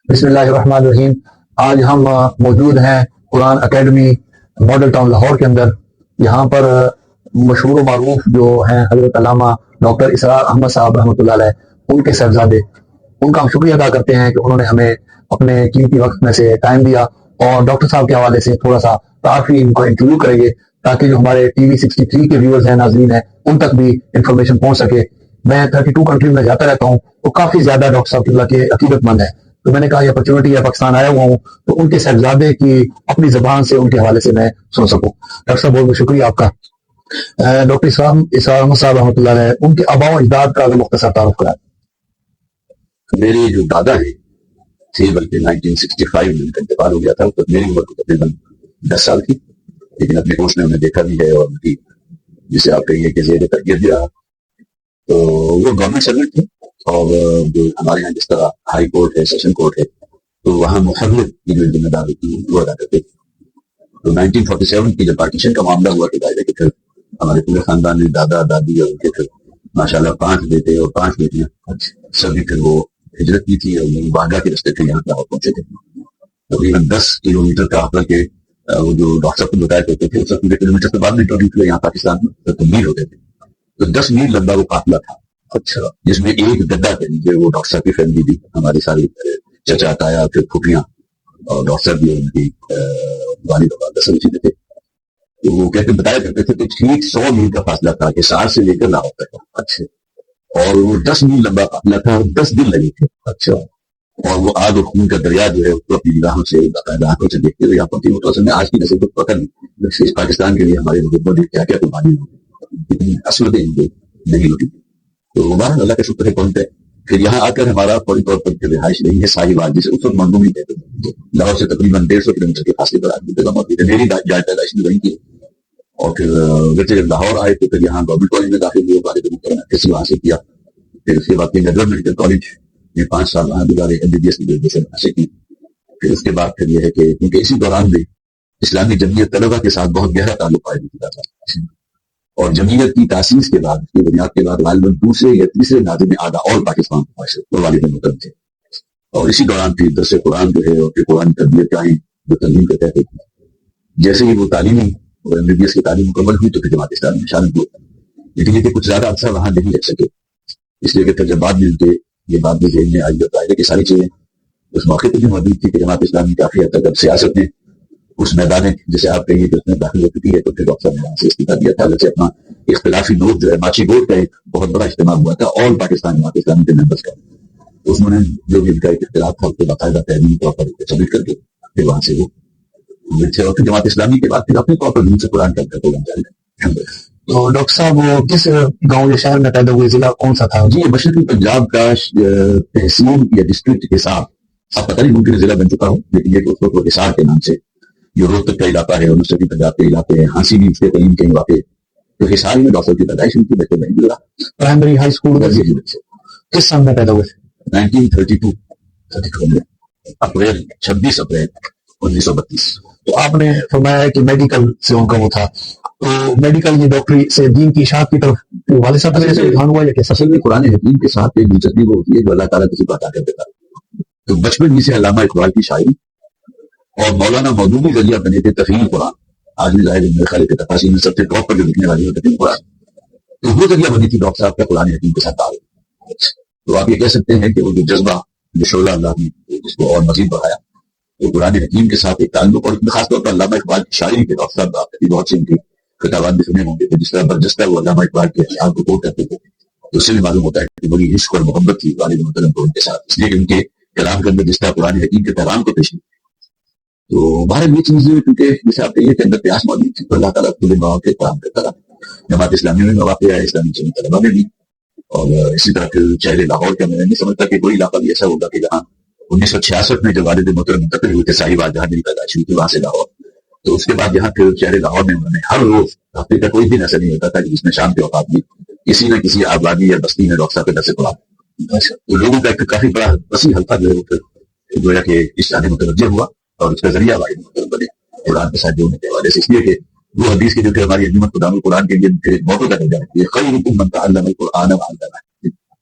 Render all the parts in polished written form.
بسم اللہ الرحمن الرحیم۔ آج ہم موجود ہیں قرآن اکیڈمی ماڈل ٹاؤن لاہور کے اندر۔ یہاں پر مشہور و معروف جو ہیں حضرت علامہ ڈاکٹر اسرار احمد صاحب رحمۃ اللہ علیہ، ان کے صاحبزادے، ان کا ہم شکریہ ادا کرتے ہیں کہ انہوں نے ہمیں اپنے قیمتی وقت میں سے ٹائم دیا، اور ڈاکٹر صاحب کے حوالے سے تھوڑا سا تعارفی ان کو انٹرویو کریں گے تاکہ جو ہمارے ٹی وی 63 کے ویورز ہیں، ناظرین ہیں، ان تک بھی انفارمیشن پہنچ سکے۔ میں 32 کنٹریز میں جاتا رہتا ہوں، تو کافی زیادہ ڈاکٹر صاحب اللہ کے عقیدت مند ہیں، تو میں نے کہا یہ اپرچونٹی ہے، پاکستان آیا ہوا ہوں تو ان کے صاحبزادے کی اپنی زبان سے ان کے حوالے سے میں سن سکوں۔ ڈاکٹر صاحب بہت بہت شکریہ آپ کا۔ ڈاکٹر اسرار احمد صاحب رحمۃ اللہ علیہ، ان کے آباء و اجداد کا اگر مختصر تعارف کرائیں۔ میرے جو دادا ہیں تھے، بلکہ 1965 میں ان کا انتقال ہو گیا تھا، تو میری عمر تقریباً 10 سال تھی، لیکن اپنے ہوش میں انہیں دیکھا بھی ہے، اور ان کی جسے آپ کہیے کہ زیر تربیت بھی رہا۔ تو وہ گورنمنٹ سروینٹ تھے، اور جو ہمارے یہاں جس طرح ہائی کورٹ ہے، سیشن کورٹ ہے، تو وہاں محرر کی جو ذمہ داری تھی وہ ادا کرتے تھے۔ تو 1947 کی جب پارٹیشن کا معاملہ ہوا تو ظاہر ہے کہ پھر ہمارے پورے خاندان نے، دادا دادی اور ان کے پھر ماشاء اللہ 5 بیٹے اور 5 بیٹیاں، سبھی پھر وہ ہجرت کی تھی، اور واگا کے رستے تھے، یہاں لاہور پہنچے تھے۔ تقریباً 10 کلومیٹر کا آخر کے وہ جو ڈاکٹر صاحب کو بتایا کرتے تھے، 10 کلومیٹر سے بعد میں یہاں پاکستان میں تبدیل ہوتے تھے، تو 10 میل لمبا وہ قافلہ تھا، اچھا، جس میں ایک گدا کے نیچے وہ ڈاکٹر صاحب کی فیملی بھی، ہماری ساری چچا تایا پھر پھوپھیاں اور ڈاکٹر صاحب بھی ان کی والد و والدہ سب چیزیں تھے۔ تو وہ کہتے بتایا کرتے تھے کہ ٹھیک 100 میل کا فاصلہ تھا کہ سار سے لے کر لاہور تک، اچھا، اور وہ 10 میل لمبا قافلہ تھا، 10 دن لگے تھے، اچھا، اور وہ آگ اور خون کا دریا جو ہے اس کو اپنی نگاہوں سے باقاعدہ آنکھوں سے دیکھتے ہوئے یہاں پہنچی۔ وہ تو اصل میں آج کی نسل کو پتہ نہیں اس پاکستان کے لیے ہمارے بزرگوں نے کیا کیا قربانی ہوئی، اتنی عصمتیں ان کو نہیں ہوتی۔ تو بہرحال اللہ کا شکر ہے پہنچتے۔ پھر یہاں آ کر ہمارا فوری طور پر رہائش نہیں ہے ساہیوال، جسے اس وقت منگومی کہتے تھے، لاہور سے تقریباً 150 کلومیٹر کے فاصلے پر آدمی جگہ موجود ہے۔ میری جائے پیدائش بھی وہیں کی، اور پھر اگرچہ جب لاہور آئے تو پھر یہاں گورنمنٹ کالج میں داخل ہوئے، والد محترم نے وہاں سے کیا۔ پھر اس کے بعد نیدر میڈیکل کالج میں 5 سال وہاں گزارے، MBBS کی گریجویشن حاصل کی۔ پھر اس کے بعد پھر یہ ہے کہ کیونکہ اسی دوران بھی اسلامی جمعیت طلبہ کے ساتھ بہت گہرا تعلق قائم کیا تھا، اور جمعیت کی تاسیس کے بعد، اس کی بنیاد کے بعد غالباً 2 یا 3 ناظم اعلیٰ اور پاکستان اور والد محترم تھے، اور اسی دوران پھر درس قرآن جو ہے اور پھر قرآن تربیت کا جو تعلیم کا تحت تھی، جیسے ہی وہ تعلیمی اور MBBS کی تعلیم مکمل ہوئی تو پھر جماعت اسلامی میں شامل ہوئے، لیکن یہ کہ کچھ زیادہ عرصہ وہاں نہیں رہ سکے، اس لیے کہ پھر جب بعد میں ملتے یہ بات بھی ذہن میں آئی ہے کہ ساری چیزیں اس موقع پہ بھی موجود تھی کہ جماعت اسلامی کافی حد تک اب سیاست میں اس میدان جیسے آپ کہیے کہ اس میں داخل ہو چکی ہے، تو پھر ڈاکٹر صاحب نے وہاں سے استعفیٰ دیا تھا۔ ویسے اپنا اختلافی نوٹ جو ہے ماچی بورڈ کا ایک بہت بڑا اجتماع ہوا تھا آل پاکستان جماعت اسلامی کے ممبرس کا، اس میں جو بھی ان کا ایک اختلاف تھا اس کو باقاعدہ تعلیمی طور پر سبمٹ کر کے پھر وہاں سے وہ اور پھر جماعت اسلامی کے بعد پھر اپنے طور پر دین سے قرآن کا پروگرام جاری ہے۔ تو ڈاکٹر صاحب وہ کس گاؤں یا شہر میں پیدا ہوئے، ضلع کون سا تھا؟ جی، یہ مشرقی پنجاب کا تحصیل یا ڈسٹرکٹ حصار، اب پتہ نہیں ممکن ضلع بن چکا ہوں، لیکن یہ اس وقت حصار کے نام سے جو روہتک کا علاقہ ہے اور مشرقی پنجاب کے علاقے ہیں، ہانسی بھی اس کے قریب کہیں واقع، تو حصار میں ڈاکٹر کی پیدائش ہوئی تھی، بچے نہیں گزرا۔ پرائمری ہائی اسکول کس سال میں پیدا ہوئے؟ 1932 میں اپریل 26 اپریل 1932۔ تو آپ نے فرمایا کہ میڈیکل سے ان کا وہ تھا، تو میڈیکل یہ ڈاکٹری سے دین کی اشاعت کی طرف والد صاحب سے رجحان ہوا یا کیسا؟ اصل میں قرآن حکیم کے ساتھ ایک دلچسپی وہ ہوتی ہے جو اللہ تعالیٰ کسی کو عطا کر دیتا ہے۔ تو بچپن میں سے علامہ اقبال کی شاعری اور مولانا مودودی ذریعہ بنے تھے تفہیم قرآن، آج بھی ظاہر میرے خیال کے تفاصیل میں سب سے ٹاپ پر جو لکھنے والی ہوتی ہے قرآن، تو وہ ذریعہ بنی تھی ڈاکٹر صاحب کا قرآن حکیم کے ساتھ تعلق۔ تو آپ یہ کہہ سکتے ہیں کہ وہ جو جذبہ جو شعلہ اللہ نے اس کو اور مزید بڑھایا، تو قرآن حکیم کے ساتھ ایک تعلق، اور خاص طور پر علامہ اقبال کی شاعری کے ڈاکٹر صاحب آپ بہت سے ان کے خطابات بھی سنے ہوں گے، جس طرح برجستہ وہ علامہ اقبال کے اشعار کو کوٹ کرتے تھے، تو اس سے بھی معلوم ہوتا ہے کہ بڑی عشق اور محبت تھی والد محترم کو ان کے ساتھ، اس لیے کہ ان کے کلام کے اندر جس طرح قرآن حکیم کے پیغام کو پیش کیا۔ تو باہر یہ چیز کیونکہ جیسے آپ کہیے کہ اندر پیاس موجود تھی، تو اللہ تعالیٰ کھلے مواقع فراہم کرتا رہا۔ جماعت اسلامی میں مواقع ہے، اسلامی جمعیت طلبہ میں بھی، اور اسی طرح پھر شہر لاہور کا میں نہیں سمجھتا کہ کوئی علاقہ بھی ایسا ہوگا کہ جہاں 1966 میں جب والد محترم منتقل ہوئے تھے ساہیوال، جہاں میری پیدائش ہوئی تھی، وہاں سے لاہور، تو اس کے بعد یہاں پھر شہر لاہور میں انہوں نے ہر روز، ہفتے کا کوئی دن ایسا نہیں ہوتا تھا کہ جس میں شام کے اوقات میں کسی نہ کسی آبادی یا بستی میں ڈاکٹر صاحب کے درس قرآن، تو لوگوں کا ایک کافی بڑا وسیع حلقہ جو ہے وہ پھر گویا کہ اس جانب متوجہ ہوا، اور اس کا ذریعہ والد محترم بنے قرآن کے ساتھ جوڑنے کے حوالے سے، اس لیے کہ وہ حدیث کے جو کہ ہماری عظمت خدام القرآن کے لیے پھر ایک موقع کا درجہ ہے، خیرکم من تعلم القرآن وعلمہ،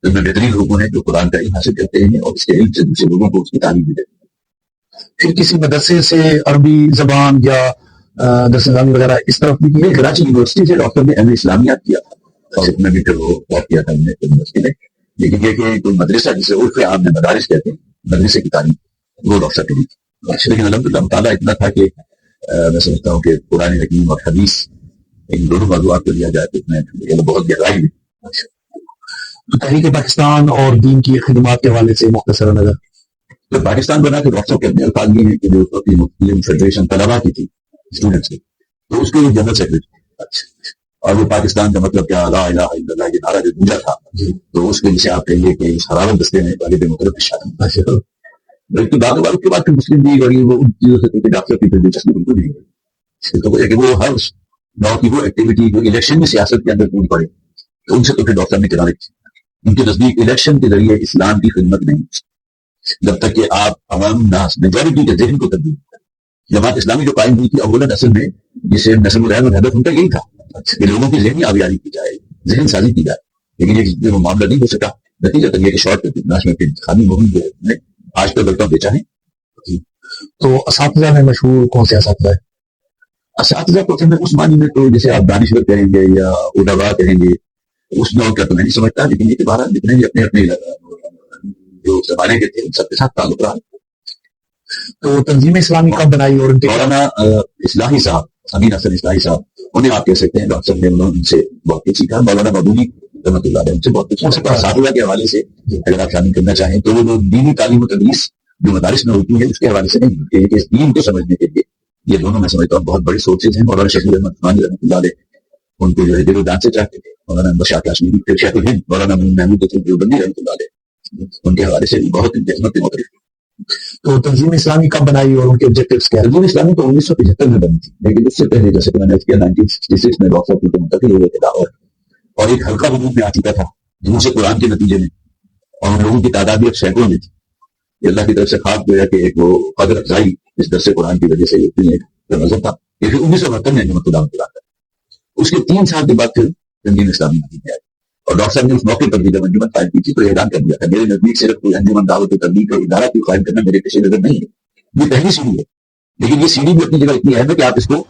تو میں بہترین لوگوں ہیں جو قرآن کا علم حاصل کرتے ہیں اور اس کے علم سے دوسرے لوگوں کو اس کی تعلیم بھی دیتے ہیں. پھر کسی مدرسے سے عربی زبان یا درس نظامی وغیرہ اس طرف بھی میں کراچی یونیورسٹی سے ڈاکٹر نے ایم اے اسلامیات کیا تھا اور میں بھی پھر وہ بات کیا تھا یونیورسٹی میں. لیکن یہ کہ کوئی مدرسہ جسے عرف عام میں مدارس کہتے ہیں مدرسے کی تعلیم وہ ڈاکٹر کری تھی. لیکن الحمدللہ مطالعہ اتنا تھا کہ میں سمجھتا ہوں کہ قرآن حکیم اور حدیث ان دونوں موضوعات کو لیا جائے تو اس میں بہت گہرائی ہوئی. تحریک پاکستان اور دین کی خدمات کے حوالے سے مختصر نظر. تو پاکستان بنا کے ڈاکٹر کے اپنے الفاظ یہ ہیں کہ جو مسلم فیڈریشن طلبا کی تھی اسٹوڈنٹس کی تو اس کے لیے جنرل سیکرٹری اور وہ پاکستان کا مطلب کیا لا الہ الا اللہ یہ نعرہ جو گونجا تھا تو اس کے جسے آپ کہیں گے کہ اس حرارت دستے میں والد مطلب شامل. بلکہ بعد کے بعد مسلم لیگ اور یہ وہ ان چیزوں سے ڈاکٹر کی دلچسپی بالکل نہیں ہے. تو کہ وہ ہر نو کی وہ ایکٹیویٹی جو الیکشن میں سیاست کے اندر پوری پڑے تو ان سے تو پھر ڈاکٹر نے چلانے تھی. ان کے نزدیک الیکشن کے ذریعے اسلام کی خدمت نہیں جب تک کہ آپ عوام ناس میجورٹی کے ذہن کو تبدیل کریں. جماعت اسلامی جو قائم ہوئی تھی اولاً اصل میں جسے نسل الرحم اور ہدف ان کا یہی تھا کہ لوگوں کی ذہنی آبیاری کی جائے ذہن سازی کی جائے. لیکن یہ وہ معاملہ نہیں ہو سکا. نتیجہ تک یہ کہ شارٹ ناش میں خالی مہم جو ہے آج تک بلکہ بیچا ہے. تو اساتذہ میں مشہور کون سے اساتذہ ہیں؟ اساتذہ کو اس معنی میں تو جیسے آپ دانشور کہیں گے یا ادبا کہیں گے اس نوع کا تو میں نہیں سمجھتا. لیکن یہ کہ بہرحال جتنے بھی اپنے اپنے جو زمانے کے تھے ان سب کے ساتھ تعلق رہا. تو تنظیم اسلامی کب بنائی اور ان کے مولانا اصلاحی صاحب امین حسن اصلاحی صاحب انہیں آپ کہہ سکتے ہیں ڈاکٹر صاحب نے انہوں نے ان سے بہت کچھ سیکھا. مولانا مدنی رحمۃ اللہ علیہ ان سے بہت کچھ سیکھا. اساتذہ کے حوالے سے اگر آپ شامل کرنا چاہیں تو وہ دینی تعلیم و تدریس جو مدارس میں ہوتی ہے اس کے حوالے سے نہیں ہوتی ہے کہ اس دین کو سمجھنے کے لیے یہ دونوں میں سمجھتا ہوں بہت بڑی سورسز ہیں. مولانا شفیع احمد عثمانی رحمۃ اللہ علیہ ان کو جو ہے دل و جان سے چاہتے تھے. مولانا انور شاہ کاشمیری پھر شیخ الہند مولانا محمود دیوبندی رحمۃ اللہ علیہ ان کے حوالے سے بہت خدمت مختلف. تو تنظیم اسلامی کب بنائی اور ان کے آبجیکٹیوز کیا ہیں؟ تنظیم اسلامی تو 1975 میں بنی تھی لیکن اس سے پہلے جیسے کہ میں نے کیا 1966 میں ڈاکٹر صاحب کو منتقل ہوئے تھے لاہور اور ایک حلقہ وجود میں آ چکا تھا جن سے قرآن کے نتیجے میں اور لوگوں کی تعداد بھی اب سینکڑوں میں تھی. اللہ کی طرف سے خواب گویا کہ ایک وہ قدر افزائی اس درس قرآن کی وجہ سے ایک نظر تھا. یہ پھر 1972 میں انجمن خدا مطلع اس کے 3 سال کے بعد پھر تنظیم اسلامی میں آئی اور ڈاکٹر صاحب نے اس موقع پر بھی جب انجمن قائم کی تھی تو اعلان کر دیا تھا میرے نزدیک صرف کوئی انجمن دعوت و تبلیغ کا ادارہ کو قائم کرنا میرے پیش نظر نہیں ہے. یہ پہلی سیڑھی ہے لیکن یہ سیڑھی بھی اپنی جگہ اتنی اہم ہے کہ آپ اس کو